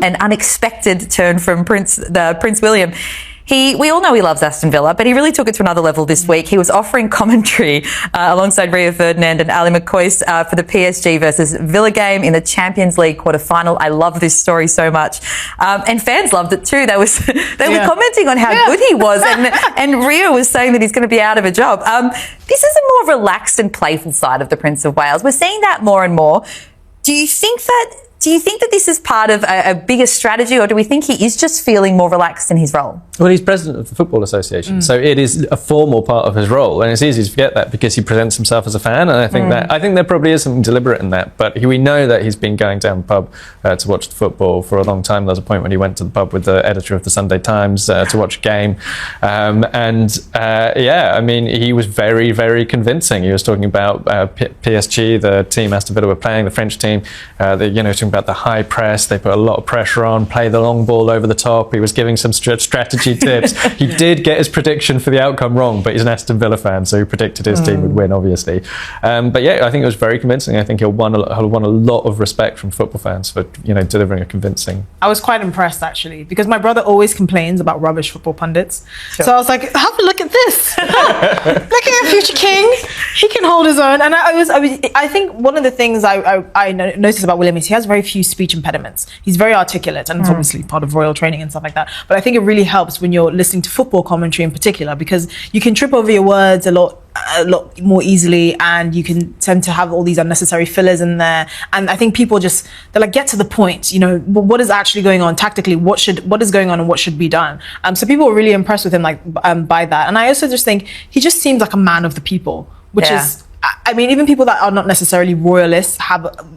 an unexpected turn from Prince William. We all know he loves Aston Villa, but he really took it to another level this week. He was offering commentary alongside Rio Ferdinand and Ali McCoist for the PSG versus Villa game in the Champions League quarter-final. I love this story so much. And fans loved it too. They were commenting on how good he was, and Rio was saying that he's going to be out of a job. This is a more relaxed and playful side of the Prince of Wales. We're seeing that more and more. Do you think that this is part of a bigger strategy, or do we think he is just feeling more relaxed in his role? Well, he's president of the Football Association, so it is a formal part of his role, and it's easy to forget that because he presents himself as a fan, and I think there probably is something deliberate in that. But we know that he's been going down the pub to watch the football for a long time. There was a point when he went to the pub with the editor of the Sunday Times to watch a game, I mean, he was very, very convincing. He was talking about PSG, the team Aston Villa were playing, the French team. Talking about the high press, they put a lot of pressure on, play the long ball over the top. He was giving some strategy tips. He did get his prediction for the outcome wrong, but he's an Aston Villa fan, so he predicted his team would win, obviously. But yeah, I think it was very convincing. I think he'll won a lot of respect from football fans for delivering a convincing. I was quite impressed actually, because my brother always complains about rubbish football pundits. Sure. So I was like, have a look at this. Look at the future king. He can hold his own. And I think one of the things I noticed about William is he has very few speech impediments. He's very articulate, and it's obviously part of royal training and stuff like that. But I think it really helps when you're listening to football commentary in particular, because you can trip over your words a lot more easily, and you can tend to have all these unnecessary fillers in there. And I think people they're like, get to the point, what is actually going on tactically, what is going on and what should be done. So people were really impressed with him by that. And I also just think he just seems like a man of the people, which is, I mean, even people that are not necessarily royalists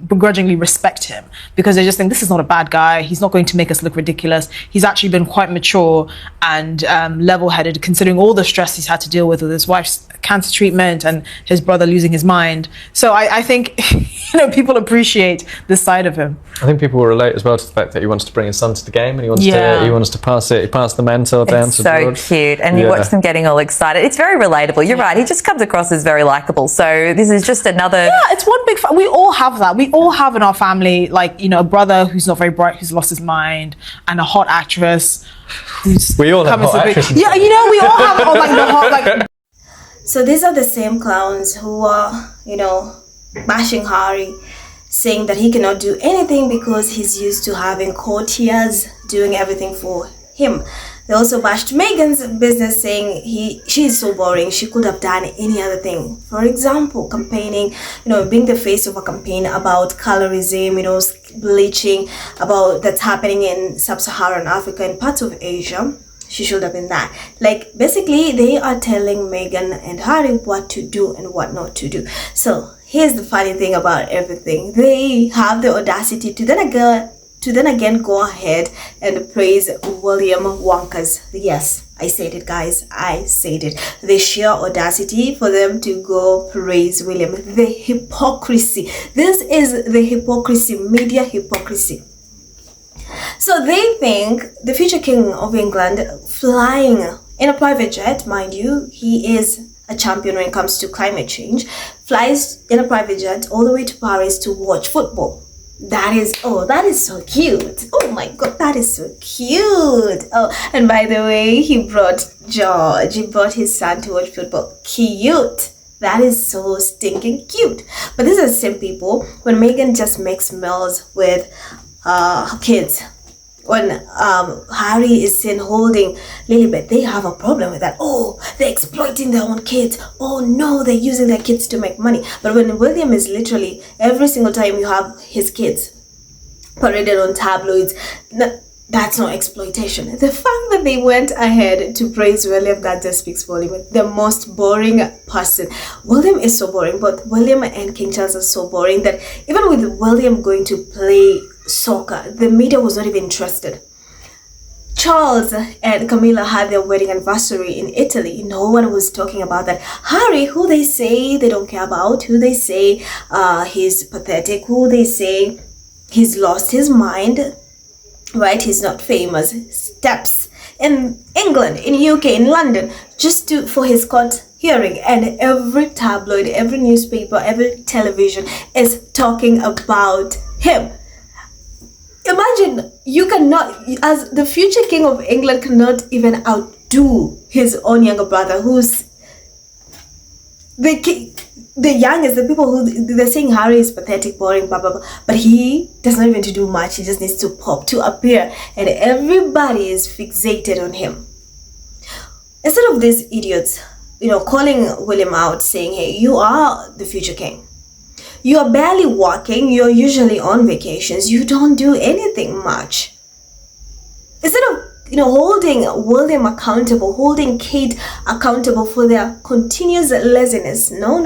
begrudgingly respect him, because they just think this is not a bad guy. He's not going to make us look ridiculous. He's actually been quite mature and level-headed, considering all the stress he's had to deal with his wife's cancer treatment and his brother losing his mind. So I think people appreciate this side of him. I think people will relate as well to the fact that he wants to bring his son to the game, and he wants to pass the mantle down to George. It's so cute, and you watch them getting all excited. It's very relatable. You're right. He just comes across as very likable. So this is just another. Yeah, it's one big. We all have that. We all have in our family, a brother who's not very bright, who's lost his mind, and a hot actress who's. We all have hot actresses. Yeah, we all have the hot . So these are the same clowns who are, bashing Harry, saying that he cannot do anything because he's used to having courtiers doing everything for him. They also bashed Meghan's business, saying she's so boring, she could have done any other thing. For example, campaigning, being the face of a campaign about colorism, bleaching, about that's happening in sub-Saharan Africa and parts of Asia. She should have been that. Basically, they are telling Meghan and Harry what to do and what not to do. So here's the funny thing about everything. They have the audacity to then again go ahead and praise William Wonka's. Yes, I said it, guys. I said it. The sheer audacity for them to go praise William. The hypocrisy. This is the hypocrisy, media hypocrisy. So they think the future king of England, flying in a private jet, mind you, he is a champion when it comes to climate change, flies in a private jet all the way to Paris to watch football. That is so cute. Oh my God, that is so cute. Oh, and by the way, he brought George. He brought his son to watch football. Cute. That is so stinking cute. But these are the same people when Meghan just makes meals with her kids. When Harry is seen holding Lilibet, they have a problem with that. Oh, they're exploiting their own kids. Oh no, they're using their kids to make money. But when William is literally, every single time you have his kids paraded on tabloids, that's not exploitation. The fact that they went ahead to praise William, that just speaks volume. The most boring person. William is so boring, but William and King Charles are so boring that even with William going to play soccer, the media was not even interested. Charles and Camilla had their wedding anniversary in Italy. No one was talking about that. Harry, who they say they don't care about, who they say he's pathetic, who they say he's lost his mind, right? He's not famous. Steps in England, in UK, in London, just for his court hearing, and every tabloid, every newspaper, every television is talking about him. Imagine you cannot, as the future king of England, cannot even outdo his own younger brother, who's the youngest. The people who they're saying Harry is pathetic, boring, blah blah blah, but he does not even to do much. He just needs to pop, to appear, and everybody is fixated on him. Instead of these idiots, calling William out, saying, "Hey, you are the future king. You are barely walking. You're usually on vacations. You don't do anything much." Instead of holding William accountable, holding Kate accountable for their continuous laziness. No.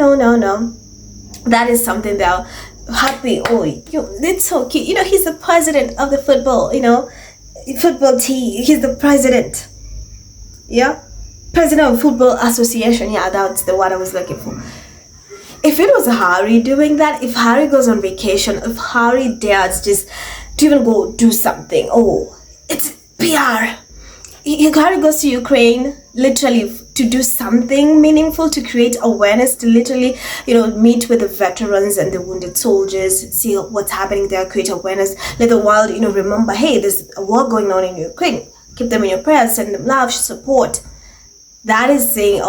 That is something they're happy. Oh, it's so cute. He's the president of the football, football team. He's the president. Yeah? President of Football Association. Yeah, that's the word I was looking for. If it was Harry doing that, if Harry goes on vacation, if Harry dares just to even go do something, it's PR. Harry goes to Ukraine literally to do something meaningful, to create awareness, to literally, meet with the veterans and the wounded soldiers, see what's happening there, create awareness, let the world, remember, hey, there's a war going on in Ukraine. Keep them in your prayers, send them love, support. That is saying,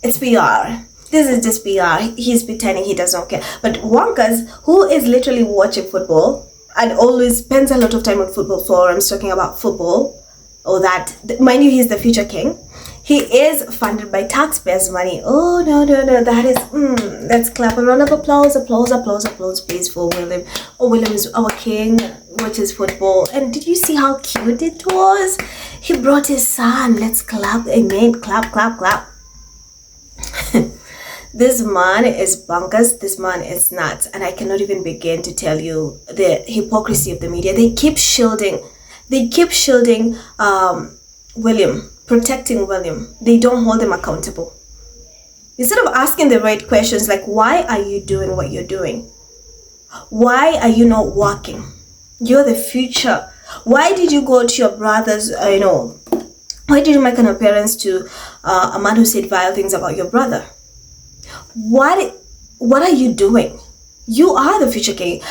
it's PR. This is just PR. He's pretending he does not care. But Wonkas, who is literally watching football and always spends a lot of time on football forums talking about football, mind you, he's the future king. He is funded by taxpayers' money. Oh, no. That is, let's clap a round of applause, please, for William. Oh, William is our king, watches football. And did you see how cute it was? He brought his son. Let's clap. Amen. Clap. This man is bonkers. This man is nuts. And I cannot even begin to tell you the hypocrisy of the media. They keep shielding William, protecting William. They don't hold him accountable. Instead of asking the right questions, like, why are you doing what you're doing? Why are you not walking? You're the future. Why did you go to your brother's, why did you make an appearance to a man who said vile things about your brother? What are you doing? You are the future king,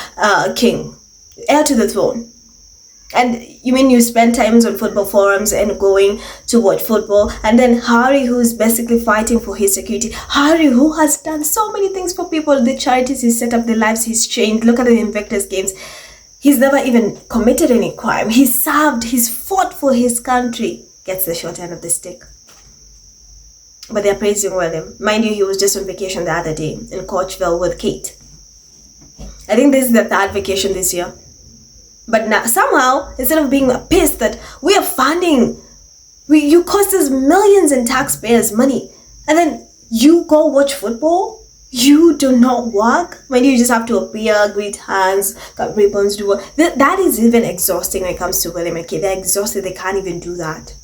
heir to the throne. And you mean you spend times on football forums and going to watch football, and then Harry, who's basically fighting for his security, Harry, who has done so many things for people, the charities he's set up, the lives he's changed. Look at the Invictus Games. He's never even committed any crime. He's served, he's fought for his country. Gets the short end of the stick. But they're praising William. Mind you, he was just on vacation the other day in Coachville with Kate. I think this is the third vacation this year. But now, somehow, instead of being pissed that we are funding, you cost us millions in taxpayers' money, and then you go watch football, you do not work. When you just have to appear, greet hands, got ribbons, do what. That is even exhausting when it comes to William and Kate. They're exhausted, they can't even do that.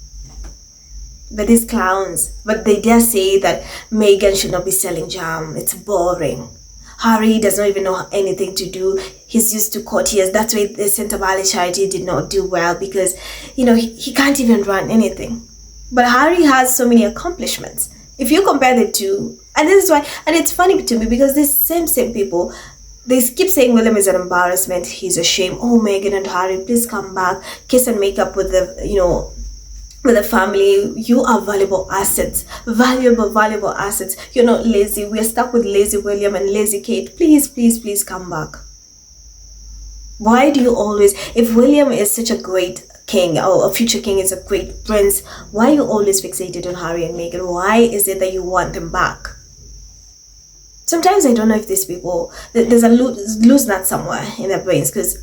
But these clowns, but they dare say that Meghan should not be selling jam. It's boring. Harry does not even know anything to do. He's used to courtiers. That's why the Centre Valley charity did not do well, because, he can't even run anything. But Harry has so many accomplishments. If you compare the two, and this is why, and it's funny to me because these same people, they keep saying William is an embarrassment. He's a shame. Oh, Meghan and Harry, please come back. Kiss and make up with the, with the family. You are valuable assets, valuable assets. You're not lazy. We're stuck with lazy William and lazy Kate. Please come back. Why do you always, if William is such a great king, or a future king is a great prince, why are you always fixated on Harry and Meghan? Why is it that you want them back? Sometimes I don't know if these people, there's a loose nut somewhere in their brains, because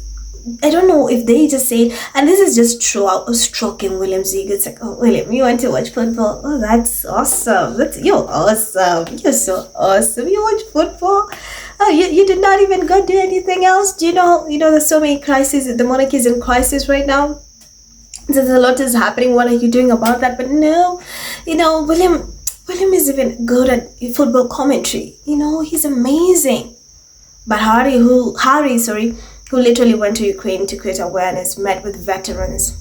I don't know if they just say, and this is just stroking William's ego. It's like, oh, William, you want to watch football? Oh, that's awesome. You're awesome. You're so awesome. You watch football? Oh, you did not even go do anything else? Do you know, there's so many crises. The monarchy is in crisis right now. There's a lot is happening. What are you doing about that? But no, William is even good at football commentary. He's amazing. But Harry, who literally went to Ukraine to create awareness, met with veterans.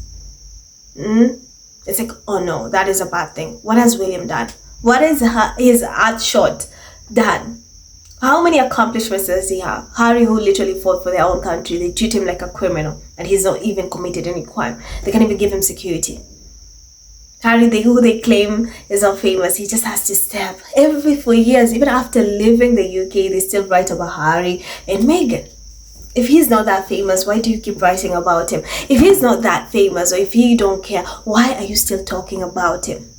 It's like, oh no, that is a bad thing. What has William done? What is his Earthshot done? How many accomplishments does he have? Harry, who literally fought for their own country, they treat him like a criminal, and he's not even committed any crime. They can't even give him security. Harry, who they claim is not famous, he just has to step. For years, even after leaving the UK, they still write about Harry and Meghan. If he's not that famous, why do you keep writing about him? If he's not that famous, or if you don't care, why are you still talking about him?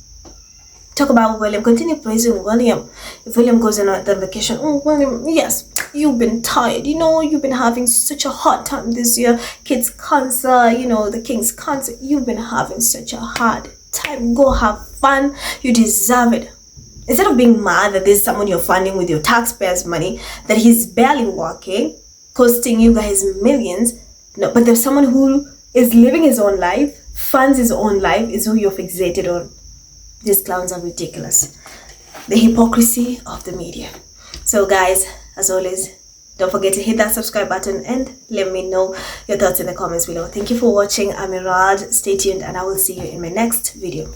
Talk about William. Continue praising William. If William goes on the vacation, oh, William, yes, you've been tired. You've been having such a hard time this year. Kids' cancer, the king's cancer. You've been having such a hard time. Go have fun. You deserve it. Instead of being mad that there's someone you're funding with your taxpayers' money, that he's barely working, costing you guys millions. No, but there's someone who is living his own life, funds his own life, is who you're fixated on. These clowns are ridiculous. The hypocrisy of the media. So guys, as always, don't forget to hit that subscribe button and let me know your thoughts in the comments below. Thank you for watching. I'm Iraj. Stay tuned and I will see you in my next video.